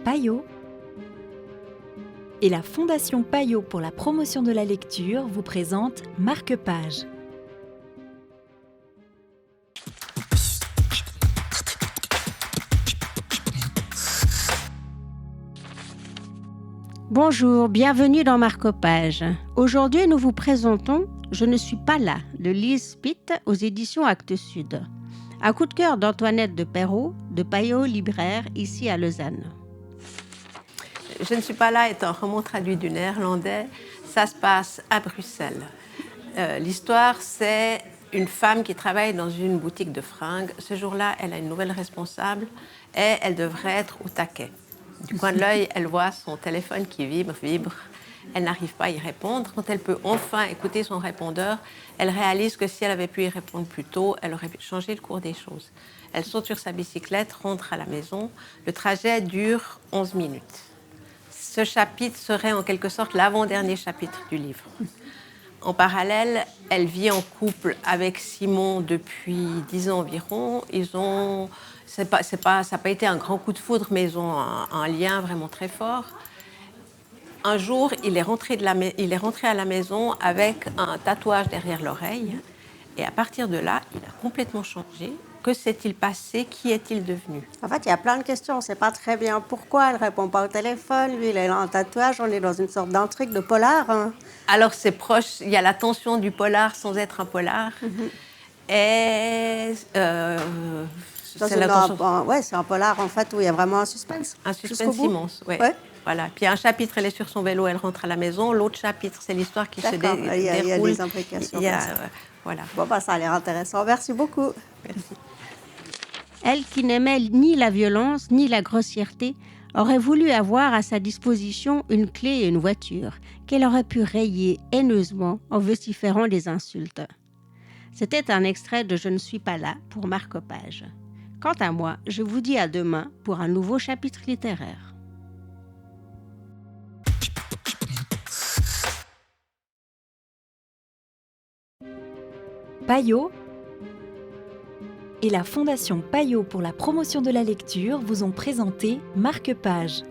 Payot et la Fondation Payot pour la promotion de la lecture vous présente Marque-Page. Bonjour, bienvenue dans Marque-Page. Aujourd'hui, nous vous présentons Je ne suis pas là de Lise Spitt aux éditions Actes Sud. Un coup de cœur d'Antoinette de Perrault, de Payot Libraire, ici à Lausanne. Je ne suis pas là est un roman traduit du néerlandais. Ça se passe à Bruxelles. L'histoire, c'est une femme qui travaille dans une boutique de fringues. Ce jour-là, elle a une nouvelle responsable et elle devrait être au taquet. Du coin de l'œil, elle voit son téléphone qui vibre. Elle n'arrive pas à y répondre. Quand elle peut enfin écouter son répondeur, elle réalise que si elle avait pu y répondre plus tôt, elle aurait pu changer le cours des choses. Elle saute sur sa bicyclette, rentre à la maison. Le trajet dure 11 minutes. Ce chapitre serait en quelque sorte l'avant-dernier chapitre du livre. En parallèle, elle vit en couple avec Simon depuis 10 ans environ. Ça n'a pas été un grand coup de foudre, mais ils ont un lien vraiment très fort. Un jour, il est rentré à la maison avec un tatouage derrière l'oreille. Et à partir de là, il a complètement changé. Que s'est-il passé? Qui est-il devenu? En fait, il y a plein de questions. On ne sait pas très bien pourquoi elle ne répond pas au téléphone. Lui, il a un tatouage. On est dans une sorte d'intrigue de polar. Alors, c'est proche. Il y a la tension du polar sans être un polar. Et c'est un polar, en fait, où il y a vraiment un suspense. Un suspense immense, oui. Ouais. Voilà. Puis un chapitre, elle est sur son vélo, elle rentre à la maison. L'autre chapitre, c'est l'histoire qui se déroule. Il y a des implications. Voilà. Bon, ça a l'air intéressant. Merci beaucoup. Merci. Elle qui n'aimait ni la violence, ni la grossièreté, aurait voulu avoir à sa disposition une clé et une voiture qu'elle aurait pu rayer haineusement en vociférant des insultes. C'était un extrait de Je ne suis pas là pour Marque-Page. Quant à moi, je vous dis à demain pour un nouveau chapitre littéraire. Payot et la Fondation Payot pour la promotion de la lecture vous ont présenté Marque-Page.